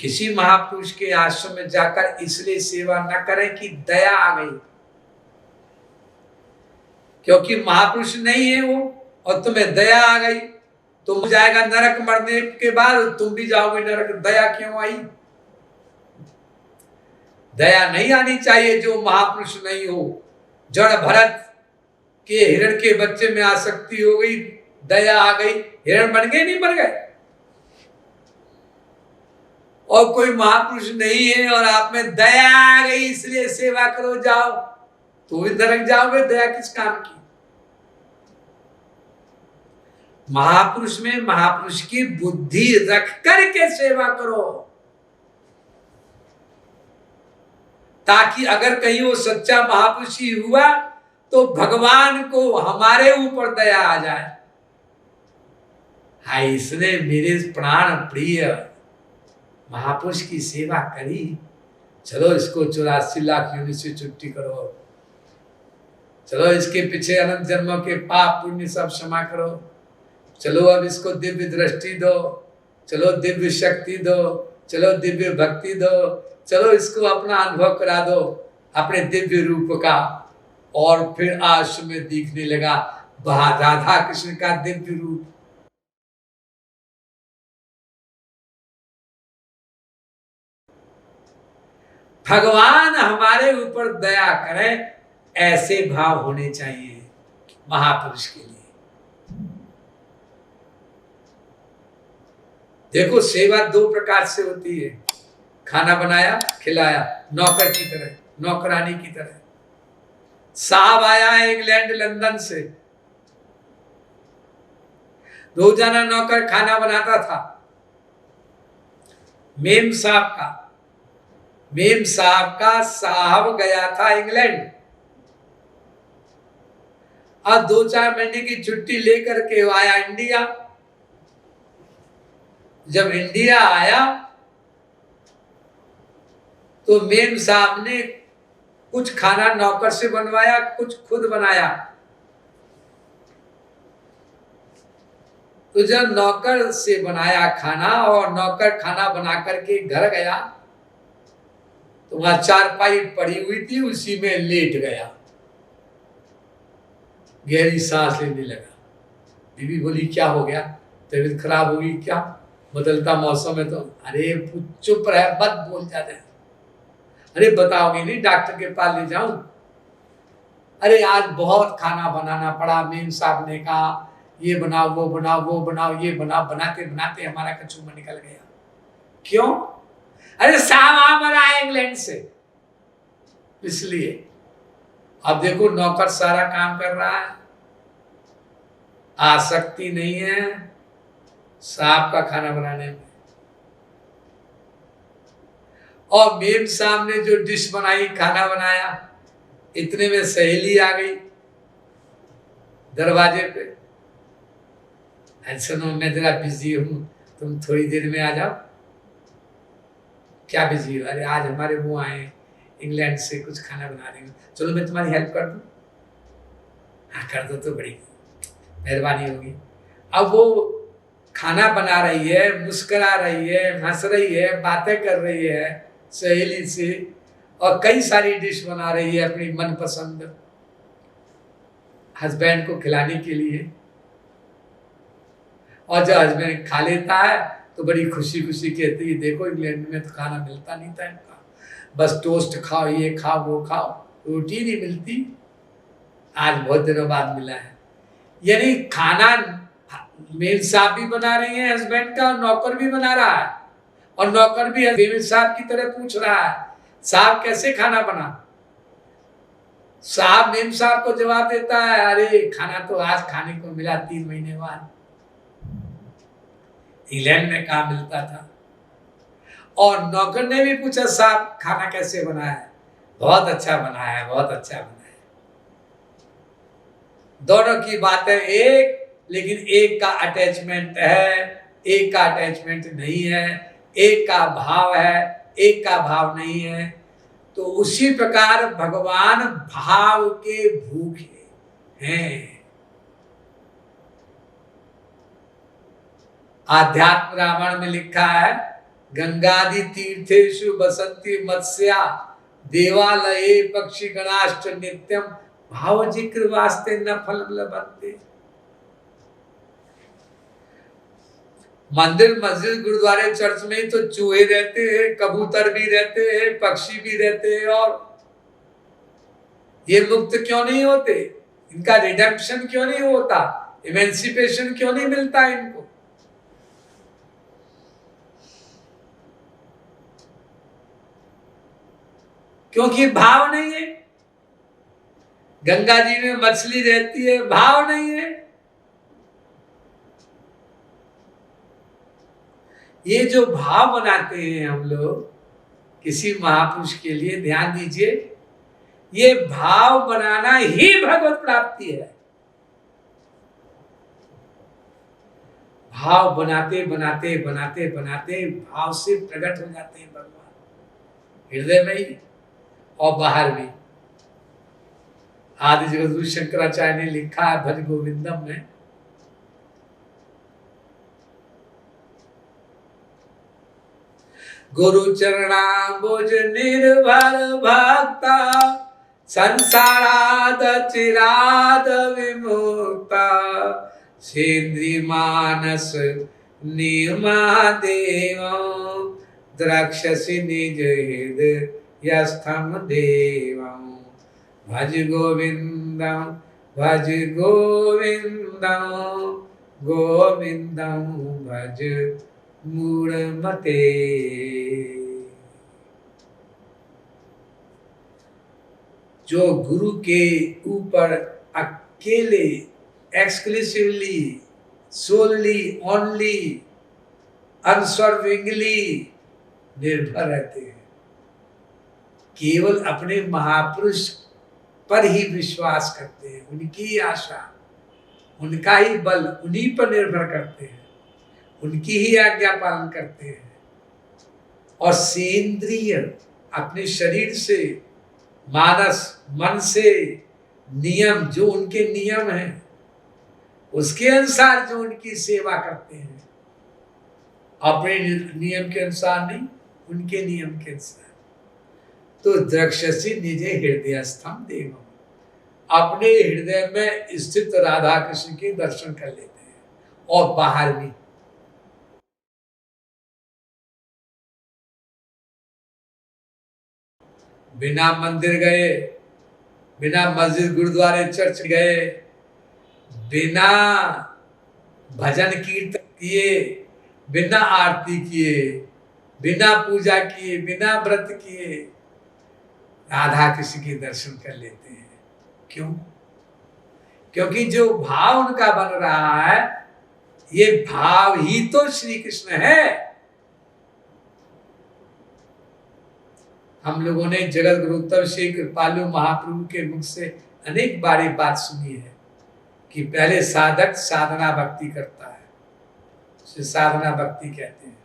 किसी महापुरुष के आश्रम में जाकर इसलिए सेवा न करें कि दया आ गई, क्योंकि महापुरुष नहीं है वो और तुम्हें दया आ गई, तुम जाएगा नरक, मरने के बाद तुम भी जाओगे नरक। दया क्यों आई? दया नहीं आनी चाहिए जो महापुरुष नहीं हो। जड़ भरत के हिरण के बच्चे में आसक्ति हो गई, दया आ गई, हिरण बन गए, नहीं बन गए। और कोई महापुरुष नहीं है और आप में दया आ गई इसलिए सेवा करो, जाओ, तो भी नरक जाओगे। दया किस काम की? महापुरुष में महापुरुष की बुद्धि रख करके सेवा करो, ताकि अगर कहीं वो सच्चा महापुरुष ही हुआ तो भगवान को हमारे ऊपर दया आ जाए। हाय, इसने मेरे प्राण प्रिय महापुरुष की सेवा करी, चलो इसको 84 लाख योनि से छुट्टी करो, चलो इसके पीछे अनंत जन्मों के पाप पुण्य सब क्षमा करो, चलो अब इसको दिव्य दृष्टि दो, चलो दिव्य शक्ति दो, चलो दिव्य भक्ति दो, चलो इसको अपना अनुभव करा दो अपने दिव्य रूप का। और फिर आश्रम में दिखने लगा राधा कृष्ण का दिव्य रूप। भगवान हमारे ऊपर दया करें, ऐसे भाव होने चाहिए महापुरुष के लिए। देखो, सेवा दो प्रकार से होती है, खाना बनाया खिलाया, नौकर की तरह, नौकरानी की तरह। साहब आया है इंग्लैंड लंदन से, रोजाना नौकर खाना बनाता था। मेम साहब का साहब गया था इंग्लैंड, और 2-4 महीने की छुट्टी लेकर के आया इंडिया। जब इंडिया आया तो मेम साहब ने कुछ खाना नौकर से बनवाया, कुछ खुद बनाया। तो जब नौकर से बनाया खाना और नौकर खाना बना करके घर गया तो वहां चारपाई पड़ी हुई थी, उसी में लेट गया, गहरी सांस लेने लगा। बीवी बोली क्या हो गया, तबीयत खराब होगी क्या, बदलता मौसम है तो। अरे चुप रहे, मत बोल जाते। अरे बताओगे नहीं, डॉक्टर के पास ले जाऊं। अरे आज बहुत खाना बनाना पड़ा, मेम साहब ने कहा ये बनाओ वो बनाओ वो बनाओ ये बनाओ, बनाते बनाते हमारा कचूमा निकल गया। क्यों? अरे साहब आ मरा है इंग्लैंड से, इसलिए। अब देखो नौकर सारा काम कर रहा है, आसक्ति नहीं है साहब का खाना बनाने में। और मेम साहब ने जो डिश बनाई, खाना बनाया, इतने में सहेली आ गई दरवाजे पे। सुनो मैं जरा बिजी हूं, तुम थोड़ी देर में आ जाओ। क्या बिजी हो? अरे आज हमारे वो आए इंग्लैंड से, कुछ खाना बना रही हूँ, चलो मैं तुम्हारी हेल्प कर दूं। हाँ कर दो तो बड़ी मेहरबानी होगी। अब वो खाना बना रही है, मुस्कुरा रही है, हंस रही है, बातें कर रही है सहेली से, और कई सारी डिश बना रही है अपनी मनपसंद हस्बैंड को खिलाने के लिए। और जब हस्बैंड खा लेता है तो बड़ी खुशी खुशी कहती है देखो इंग्लैंड में तो खाना मिलता नहीं था इनका, बस टोस्ट खाओ, ये खाओ वो खाओ, रोटी नहीं मिलती, आज बहुत दिनों बाद मिला है। यानी खाना मेम साहब भी बना रही है हस्बैंड का, नौकर भी बना रहा है, और नौकर भी मेम साहब की तरह पूछ रहा है साहब कैसे खाना बना। साहब मेम साहब को जवाब देता है अरे खाना तो आज खाने को मिला 3 महीने बाद, इंग्लैंड में कहाँ मिलता था। और नौकर ने भी पूछा साहब खाना कैसे बनाया है, बहुत अच्छा बनाया है, बहुत अच्छा बनाया है। दोनों की बातें एक, लेकिन एक का अटैचमेंट है, एक का अटैचमेंट नहीं है, एक का भाव है, एक का भाव नहीं है। तो उसी प्रकार भगवान भाव के भूखे हैं। आध्यात्म रामायण में लिखा है गंगादि तीर्थेषु बसंती मत्स्या देवालये पक्षी गणाश्च नित्यम भाव जिक्र वास्ते न फल लभन्ते। मंदिर मस्जिद गुरुद्वारे चर्च में तो चूहे रहते हैं, कबूतर भी रहते हैं, पक्षी भी रहते हैं, और ये मुक्त क्यों नहीं होते? इनका रिडेम्पशन क्यों नहीं होता? इमेंसिपेशन क्यों नहीं मिलता इनको? क्योंकि भाव नहीं है। गंगा जी में मछली रहती है, भाव नहीं है। ये जो भाव बनाते हैं हम लोग किसी महापुरुष के लिए, ध्यान दीजिए, ये भाव बनाना ही भगवत प्राप्ति है। भाव बनाते बनाते बनाते बनाते भाव से प्रकट हो जाते हैं भगवान, हृदय में ही और बाहर भी। आदि जगत शंकराचार्य ने लिखा है भज गोविंदम में, गुरु चरणाम्बुज निर्भर भक्ता संसाराद चिराद विमुक्ता सेन्द्री मानस नियमा देव द्रक्षसि निज हृदय स्थम देवं भज गोविंदम भज गोविंदम गोविंदम भज मूढ़मते। जो गुरु के ऊपर अकेले एक्सक्लूसिवली सोलली ओनली अनसर्विंगली निर्भर रहते हैं, केवल अपने महापुरुष पर ही विश्वास करते हैं, उनकी ही आशा, उनका ही बल, उन्हीं पर निर्भर करते हैं, उनकी ही आज्ञा पालन करते हैं, और सेंद्रिय अपने शरीर से, मानस मन से, नियम जो उनके नियम हैं उसके अनुसार जो उनकी सेवा करते हैं, अपने नियम के अनुसार नहीं, उनके नियम के अनुसार। तो द्रक्षसि निजे हृदयस्थम देवम, अपने हृदय में स्थित राधा कृष्ण के दर्शन कर लेते हैं, और बाहर भी। बिना मंदिर गए, बिना मस्जिद गुरुद्वारे चर्च गए, बिना भजन कीर्तन किए, बिना आरती किए, बिना पूजा किए, बिना व्रत किए राधा कृष्ण के दर्शन कर लेते हैं। क्यों? क्योंकि जो भाव उनका बन रहा है, ये भाव ही तो श्री कृष्ण है। हम लोगों ने जगत गुरु उत्तम श्री कृपालु महाप्रभु के मुख से अनेक बार ये बात सुनी है कि पहले साधक साधना भक्ति करता है, उसे साधना भक्ति कहते हैं।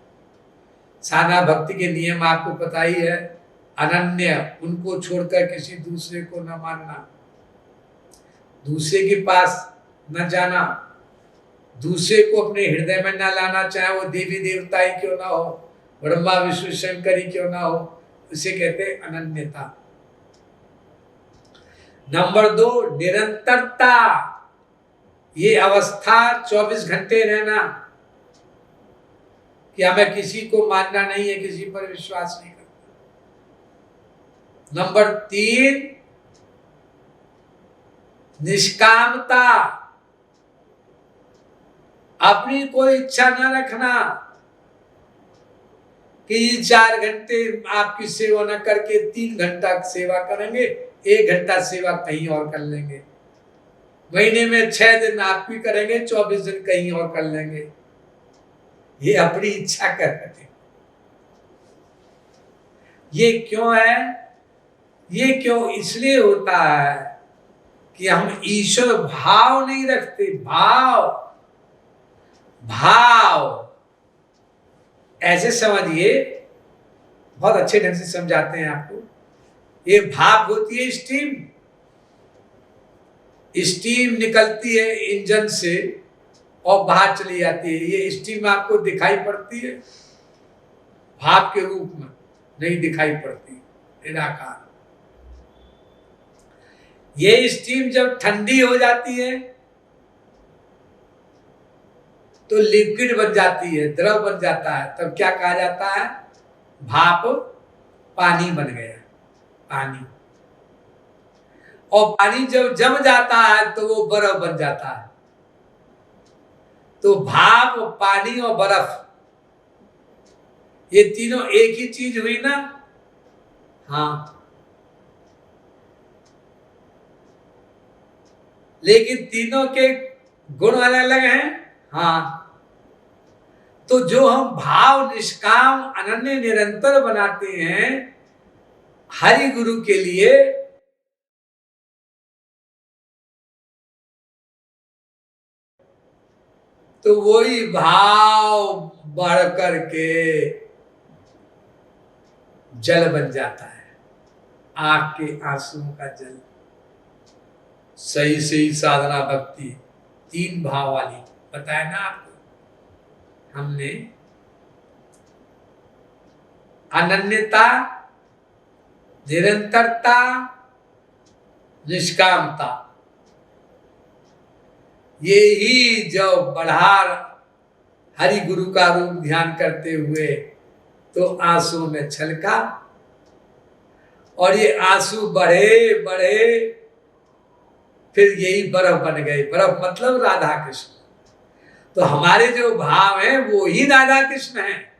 साधना भक्ति के नियम आपको पता ही है, अनन्य, उनको छोड़कर किसी दूसरे को न मानना, दूसरे के पास न जाना, दूसरे को अपने हृदय में न लाना, चाहे वो देवी देवता ही क्यों ना हो, ब्रह्मा विष्णु शंकर ही क्यों ना हो, उसे कहते हैं अनन्यता। नंबर 2, निरंतरता, ये अवस्था 24 घंटे रहना कि हमें किसी को मानना नहीं है, किसी पर विश्वास नहीं करना। नंबर 3, निष्कामता, अपनी कोई इच्छा न रखना कि 4 घंटे आपकी सेवा न करके 3 घंटा सेवा करेंगे, 1 घंटा सेवा कहीं और कर लेंगे। महीने में 6 दिन आपकी करेंगे, 24 दिन कहीं और कर लेंगे। ये अपनी इच्छा कर रहे हैं। ये क्यों है? ये क्यों इसलिए होता है कि हम ईश्वर भाव नहीं रखते। भाव ऐसे समझिए, बहुत अच्छे ढंग से समझाते हैं आपको। ये भाप होती है स्टीम, स्टीम निकलती है इंजन से और बाहर चली जाती है। ये स्टीम आपको दिखाई पड़ती है, भाप के रूप में नहीं दिखाई पड़ती, निराकार। ये स्टीम जब ठंडी हो जाती है तो लिक्विड बन जाती है, द्रव बन जाता है, तब क्या कहा जाता है? भाप पानी बन गया, पानी। और पानी जब जम जाता है तो वो बर्फ बन जाता है। तो भाप, पानी और बर्फ, ये तीनों एक ही चीज हुई ना? हाँ। लेकिन तीनों के गुण अलग अलग हैं। हाँ। तो जो हम भाव निष्काम अनन्य निरंतर बनाते हैं हरि गुरु के लिए, तो वही भाव बढ़ करके जल बन जाता है, आंख के आंसुओं का जल। सही सही साधना भक्ति 3 भाव वाली बताया ना आपको हमने। अनन्यता, निरंतरता, निष्कामता, ये ही जब बढ़ा हरि गुरु का रूप ध्यान करते हुए तो आंसू में छलका, और ये आंसू बढ़े बढ़े फिर यही बर्फ बन गए। बर्फ मतलब राधा कृष्ण। तो हमारे जो भाव हैं वो ही राधा कृष्ण हैं।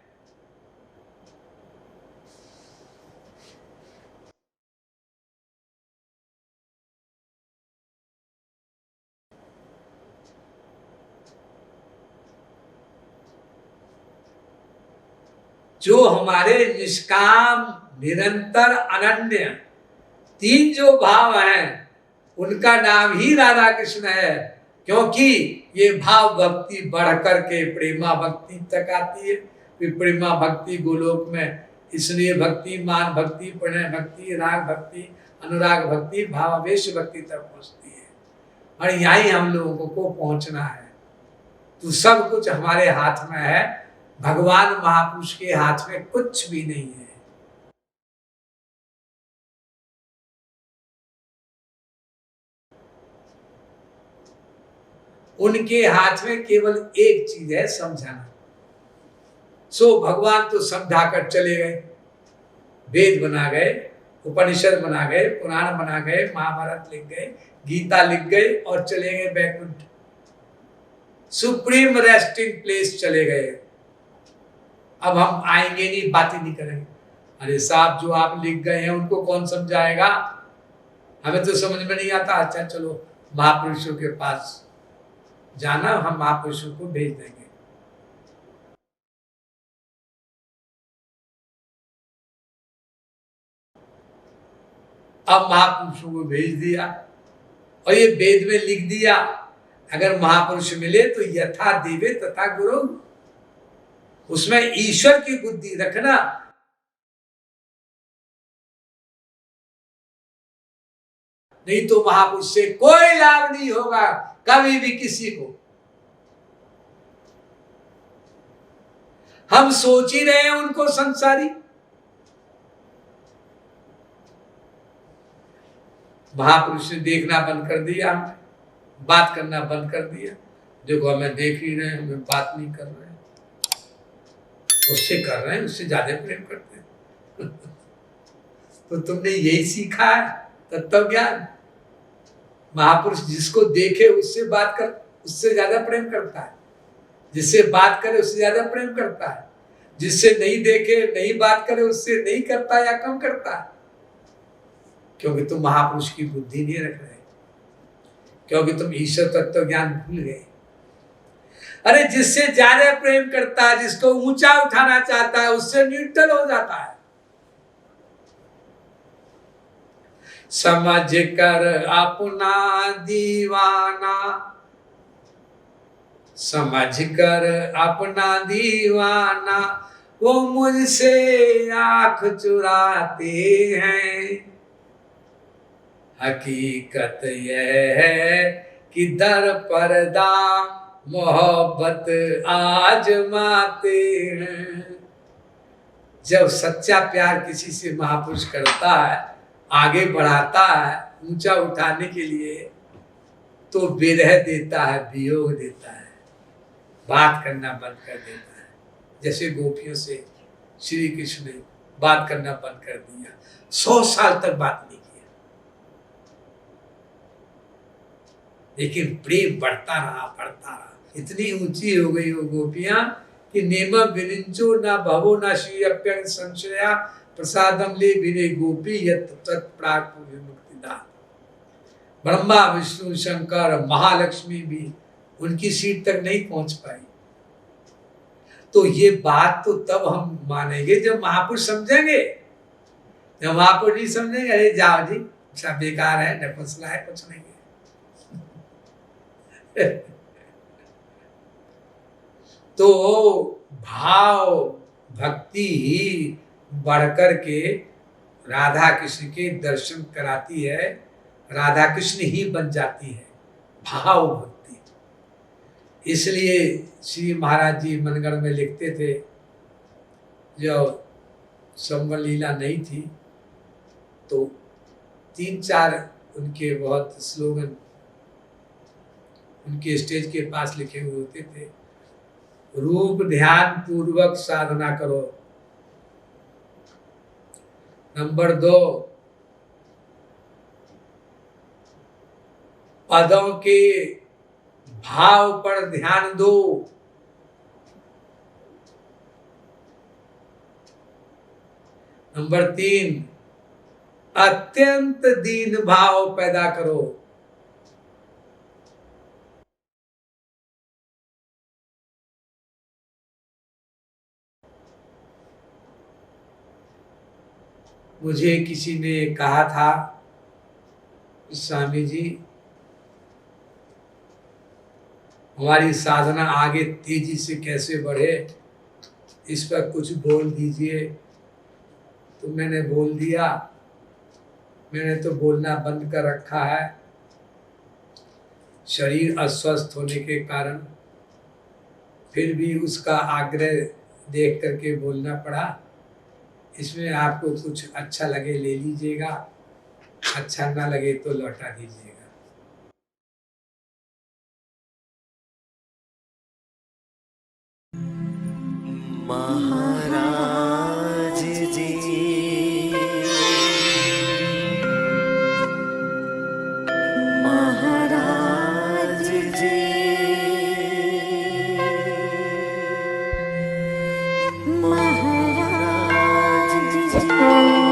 जो हमारे निष्काम, निरंतर, अनन्य 3 जो भाव हैं उनका नाम ही राधा कृष्ण है। क्योंकि ये भाव भक्ति बढ़ करके प्रेमा भक्ति तक आती है। फिर प्रेमा भक्ति गोलोक में, इसलिए भक्ति, मान भक्ति, प्रणय भक्ति, राग भक्ति, अनुराग भक्ति, भावावेश भक्ति तक पहुंचती है। और यहीं हम लोगों को पहुंचना है। तो सब कुछ हमारे हाथ में है, भगवान महापुरुष के हाथ में कुछ भी नहीं है। उनके हाथ में केवल एक चीज है, समझाना। सो भगवान तो समझा कर चले गए, वेद बना गए, उपनिषद बना गए, पुराण बना गए, महाभारत लिख गए, गीता लिख गए और चले गए बैकुंठ, सुप्रीम रेस्टिंग प्लेस चले गए। अब हम आएंगे नहीं, बातें नहीं करेंगे। अरे साहब, जो आप लिख गए हैं उनको कौन समझाएगा? हमें तो समझ में नहीं आता। अच्छा चलो महापुरुषों के पास जाना, हम महापुरुषों को भेज देंगे। अब महापुरुषों को भेज दिया और ये वेद में लिख दिया, अगर महापुरुष मिले तो यथा देवे तथा गुरु, उसमें ईश्वर की बुद्धि रखना। नहीं तो महापुरुष से कोई लाभ नहीं होगा कभी भी किसी को। हम सोच ही रहे हैं उनको संसारी। महापुरुष ने देखना बंद कर दिया, हमने बात करना बंद कर दिया। देखो हमें देख ही रहे हैं, हमें बात नहीं कर रहे हैं, उससे कर रहे हैं, उससे ज्यादा प्रेम करते हैं। तो तुमने यही सीखा है तत्व ज्ञान। महापुरुष जिसको देखे उससे बात कर, उससे ज्यादा प्रेम करता है। जिससे बात करे उससे ज्यादा प्रेम करता है। जिससे नहीं देखे, नहीं बात करे, उससे नहीं करता या कम करता है। क्योंकि तुम महापुरुष की बुद्धि नहीं रख रहे, क्योंकि तुम ईश्वर तत्व ज्ञान भूल गए। अरे जिससे ज्यादा प्रेम करता है, जिसको ऊंचा उठाना चाहता है, उससे न्यूट्रल हो जाता है। समझ कर अपना दीवाना, समझ कर अपना दीवाना, वो मुझसे आंख चुराते हैं। हकीकत यह है कि दर पर्दा मोहब्बत आजमाते हैं। जब सच्चा प्यार किसी से महापुरुष करता है, आगे बढ़ाता है ऊंचा उठाने के लिए, तो विरह देता है, वियोग देता है, बात करना बंद कर देता है। जैसे गोपियों से श्री कृष्ण ने बात करना बंद कर दिया, 100 साल तक बात नहीं किया, लेकिन प्रेम बढ़ता रहा। इतनी ऊंची हो गई वो गोपियां कि नेम विनिंचो न भवो न श्रीअप्यंग संशया प्रसादम ले विने गोपी यत तत्प्राक विमुक्तिदा। ब्रह्मा विष्णु शंकर महालक्ष्मी भी उनकी सीट तक नहीं पहुंच पाई। तो ये बात तो तब हम मानेंगे जब महापुरुष समझेंगे। जब महापुरुष नहीं समझेंगे, अरे जाओ जी सब बेकार है, नपुंसला है, कुछ नहीं है। तो भाव भक्ति ही बढ़कर के राधा कृष्ण के दर्शन कराती है, राधा कृष्ण ही बन जाती है भाव भक्ति। इसलिए श्री महाराज जी मनगढ़ में लिखते थे, जब संवर लीला नहीं थी तो 3-4 उनके बहुत स्लोगन उनके स्टेज के पास लिखे हुए होते थे। रूप ध्यान पूर्वक साधना करो। नंबर 2, पदों के भाव पर ध्यान दो। नंबर 3, अत्यंत दीन भाव पैदा करो। मुझे किसी ने कहा था, स्वामी जी हमारी साधना आगे तेजी से कैसे बढ़े, इस पर कुछ बोल दीजिए। तो मैंने बोल दिया, मैंने तो बोलना बंद कर रखा है, शरीर अस्वस्थ होने के कारण, फिर भी उसका आग्रह देख करके बोलना पड़ा। इसमें आपको कुछ अच्छा लगे ले लीजिएगा, अच्छा ना लगे तो लौटा दीजिएगा। महाराज जी महाराज जी महाराज जी।